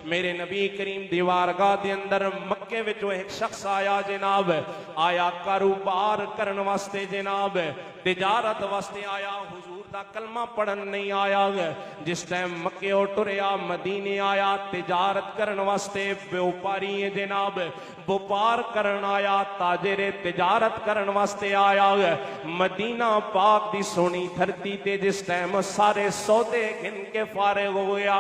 मेरे नबी करीम दी वारगाह दे अंदर मक्के विचों एक शख्स आया जनाब, आया कारोबार करन वास्ते जनाब, तिजारत वास्ते आया, हुजूर दा कलमा पढ़न नहीं आया। जिस टाइम मक्के टुरया मदीने आया तिजारत करन वास्ते, व्यापारी है जनाब, व्यापार करन आया, ताजरे तिजारत करन वास्ते आया। मदीना पाक दी सोनी धरती ते जिस टाइम सारे सौदे गिन के फारिग हो गया,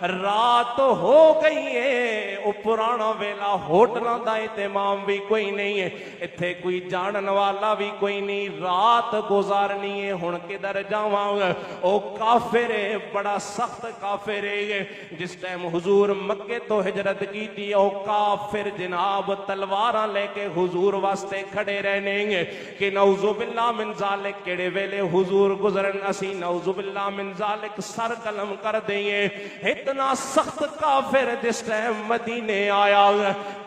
रात हो गई है। वो पुराना वेला, होटलों का इंतजाम भी कोई नहीं है, इत्थे कोई जानन वाला भी कोई नहीं, रात गुजारनी है। हुण किधर जावांगा? ओ काफिर है, बड़ा सख्त काफिर है। जिस टाइम हुजूर मक्के तो हिजरत की थी, ओ काफिर जनाब तलवारां लेके हुजूर वास्ते खड़े रहने कि नौजुबिल्लाह मिन ज़ालिक, केड़े वेले हुजूर गुजरन असी नौजुबिल्लाह मिन ज़ालिक सर कलम कर देंगे। इतना सख्त काफिर जिस टाइम मदीने आया,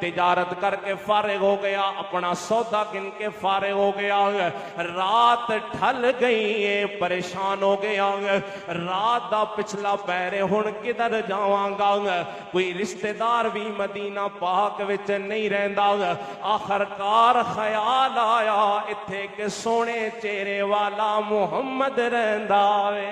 तिजारत करके फारिग हो गया, अपना सौदा गिन के फारिग हो गया, रात ढल गई है, परेशान हो गया, रात दा पिछला पैर हुण किधर जावांगा? कोई रिश्तेदार भी मदीना पाक विच नहीं रहिंदा। आखिरकार ख्याल आया इत्थे के सोने चेहरे वाला मुहम्मद रहिंदा वे।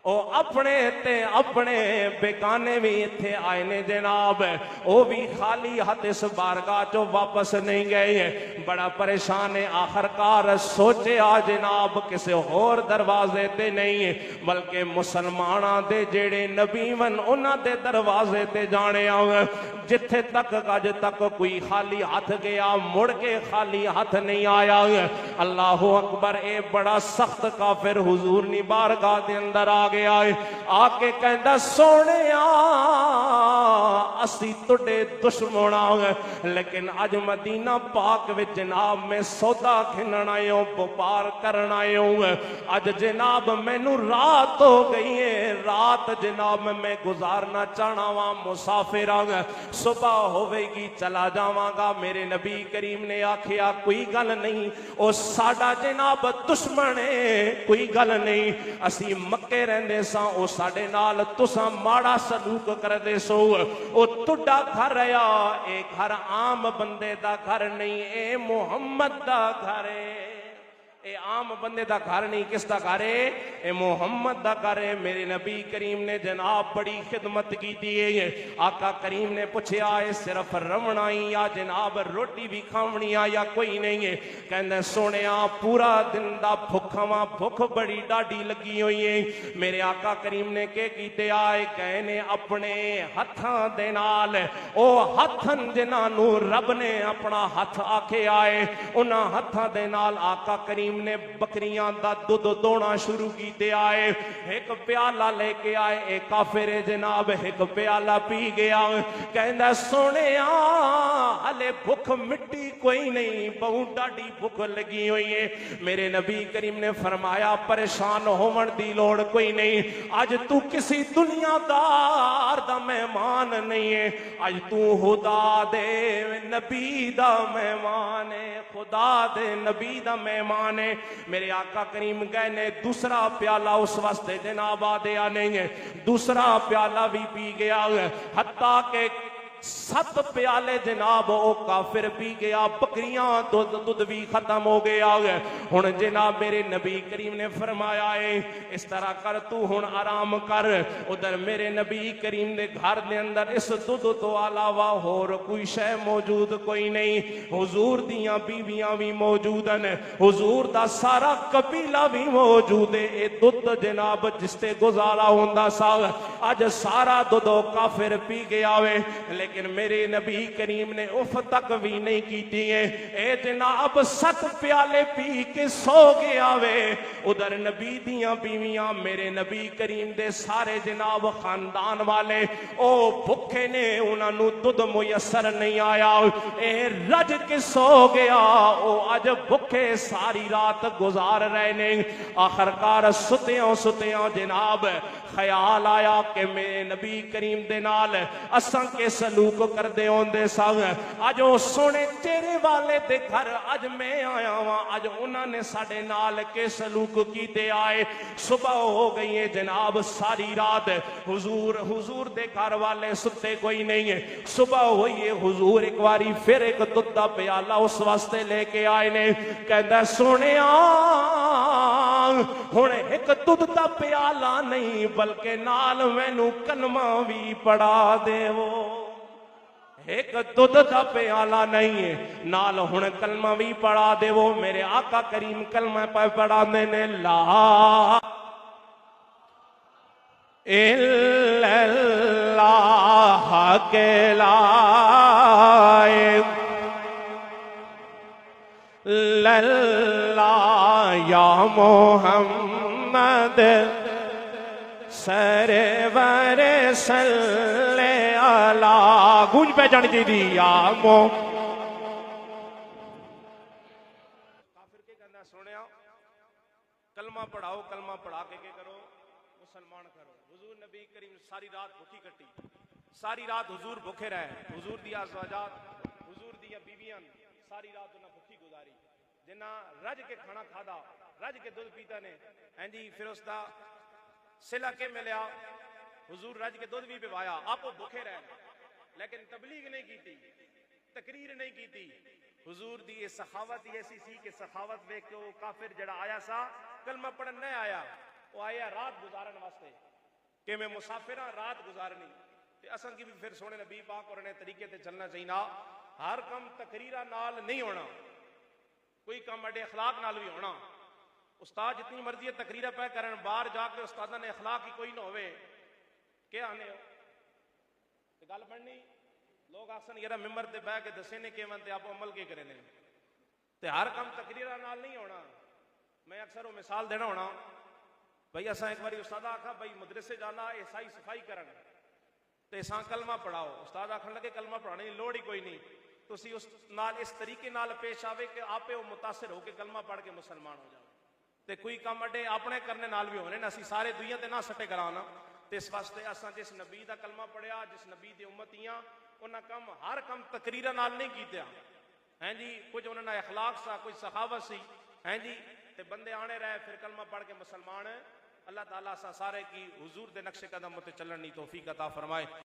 ओ अपने ते अपने बेगाने भी इत्थे आए ने जनाब, वो भी खाली हाथ इस बारगाह चो वापस नहीं गए, बड़ा परेशान है। आखिरकार सोचे आ जनाब किसी होर दरवाजे ते नहीं बल्कि मुसलमाना दे जेड़े नबी वन उन्हां दे दरवाजे ते जाने आवे। जिथे तक अज तक कोई खाली हाथ गया मुड़ के खाली हाथ नहीं आया। अल्लाह अकबर। ए बड़ा सख्त काफिर हुजूर नी बारगाह दे अंदर आ गया है, आके कहंदा सोने असी तुडे दुश्मन आ, लेकिन अज मदीना पाक विच जनाब मैं सौदा खिनन आए हो, व्यापार करन आए हो। अज जनाब मैनू रात हो गई है, रात जनाब मैं गुजारना चाहना वा, मुसाफिर आ, सुबह होवेगी चला जावांगा। मेरे नबी करीम ने आखिया कोई गल नहीं, ओ साडा जनाब दुश्मन है, कोई गल नहीं, असी मक्के रहंदे सा, ओ साडे नाल तुसां माड़ा सलूक करदे सो, ओ तुडा घर आ, ए घर आम बंदे दा घर नहीं, ए मुहम्मद दा घर है। ए आम बंदे दा घर नहीं, किसदा घर है? ए मुहम्मद दा घर है। मेरे नबी करीम ने जनाब बड़ी खिदमत की थी। आका करीम ने पूछा है सिर्फ रवना ही या जनाब रोटी भी खावनी आ या कोई नहीं है? कहंदे सोने पूरा दिन दा भुखा वा, भुख बड़ी डाढ़ी लगी हुई है। मेरे आका करीम ने के कीते आए, कहे ने अपने हथां दे नाल, ओ हथन जिन्हां रब ने अपना हथ आखे आए, उन्हां हथां दे नाल आका करीम ने बकरियां दा दुध दोना शुरू कीते आए। एक प्याला लेके आए, एक काफिर जनाब एक प्याला पी गया। कहंदा सोने हले भुख मिट्टी कोई नहीं, बहुत डाढ़ी भुख लगी हुई है। मेरे नबी करीम ने फरमाया परेशान होवन दी लोड़ कोई नहीं, अज तू किसी दुनियादार दा मेहमान नहीं है, अज तू खुदा दे नबी दा मेहमान है, खुदा दे नबी दा मेहमान है। मेरे आका करीम गए ने दूसरा प्याला उस वास्ते जनाब आदे आने, दूसरा प्याला भी पी गया, हत्ता के 7 प्याले जनाब ओ काफिर पी गया, बकरियां दुध भी खत्म हो गया। हुण जनाब मेरे नबी करीम ने फरमाया है इस तरह कर, तू हुण आराम कर। उधर मेरे नबी करीम ने घर के अंदर इस दुध तो अलावा होर कोई शय मौजूद कोई नहीं। हुजूर दियां बीवियां भी मौजूद हैं, हुजूर दा सारा कबीला भी मौजूद है। ये दुध जनाब जिसते गुजारा होंदा सा, अज सारा दुध काफिर पी गया वे, लेकिन मेरे नबी करीम ने उफ तक भी नहीं की है। ए जनाब 7 प्याले पी के सो गया वे। उधर नबी दियां बीवियां मेरे नबी करीम दे सारे जनाब खानदान वाले ओ भुखे ने, उन्होंने दुध मुयसर नहीं आया, ए रज के सो गया, ओ अज भुखे सारी रात गुजार रहे ने। आखिरकार सुत्या सुत्या जनाब ख्याल आया कि मेरे नबी करीम दे नाल असां के सलूक करते आते सन। अज वो सोने चेहरे वाले दे घर अज मैं आया वहां, अज उन्होंने साडे नाल के सलूक कीते आए। सुबह हो गई है जनाब, सारी रात हुजूर हुजूर दे घर वाले सुते कोई नहीं है। सुबह हुई है, हुजूर एक बारी फिर एक दुध दा प्याला उस वास्ते लेके आए ने। कहंदा सोने हुण एक दुध दा प्याला नहीं बल्कि नाल मैनू कलमा भी पढ़ा देवो। एक दुध दा प्याला नहीं है, नाल हुण कलमा भी पढ़ा देवो। मेरे आका करीम कलमा पर पढ़ा देने, ला इल्लल्लाह के लाए लल्ला या मोहम्मद सरवर सल्ले अला। गूंज पे जानी चाहिए या मो। काफिर के कहना सुनिया, कलमा पढ़ाओ, कलमा पढ़ा के करो मुसलमान करो। हुजूर नबी करीम सारी रात भूखी कटी, सारी रात हुजूर भूखे रहे। हुजूर दिया ज़वाजात, हुजूर दिया बीवियां सारी रात उन्हें भूखी गुजारी। जिन्ना रज के खाना खादा, रज के दूध पीता ने, हैं जी। फिर उसका सिला के मिलया, हुजूर रज के दूध भी पिवाया, आपो भूखे रहे। लेकिन तबलीग नहीं की, तकरीर नहीं की। हुजूर दी ये सखावत ऐसी सी कि सखावत देख के वो काफिर जड़ा आया सा कलमा पढ़न नहीं आया, वो आया रात गुजारन वास्ते कि मैं मुसाफिर रात गुजारनी। ते असन की भी फिर सोने नबी पाक और ने तरीके ते चलना चाहिए। हर कम तकरीरा नाल नहीं होना, कोई काम अड्डे अखलाक नाल भी होना। उस्ताद जितनी मर्जी तकरीरा पै करन, बाहर जाके उस्तादा ने अखलाक ही कोई ना होवे, क्या आने हो गल बननी। लोग आसन यार मिंबर ते बह के दसे ने केवन ते आप अमल के करे ने। ते हर काम तकरीरा नाल नहीं होना। मैं अक्सर वो मिसाल देना होना, भाई असा एक बार उस्तादा आखा भाई मदरसे जाना ऐसाई सफाई करन ते असा कलमा पढ़ाओ। उस्ताद आखन लगे कलमा पढ़ाने की लोड़ ही कोई नहीं, तुसी उस नाल इस तरीके नाल पेश आवे कि आपे वो मुतासिर होके कलमा पढ़ के मुसलमान हो जाओ। ते कोई काम अड्डे अपने करने नाल भी होने ना, असी सारे दुनिया ते ना सटे कराना। ते इस वास्ते असा जिस नबी दा कलमा पढ़िया, जिस नबी दी उम्मतियां, उन्हें कम हर कम तकरीरा नाल नहीं कीता, हैं जी। कुछ उन्होंने अखलाक सा, कुछ सखावत सी, हैं जी। ते बंदे आने रहे फिर कलमा पढ़ के मुसलमान। अल्लाह ताला सा सारे की हुजूर दे नक्शे कदम ते चलने की तौफीक अता फरमाए।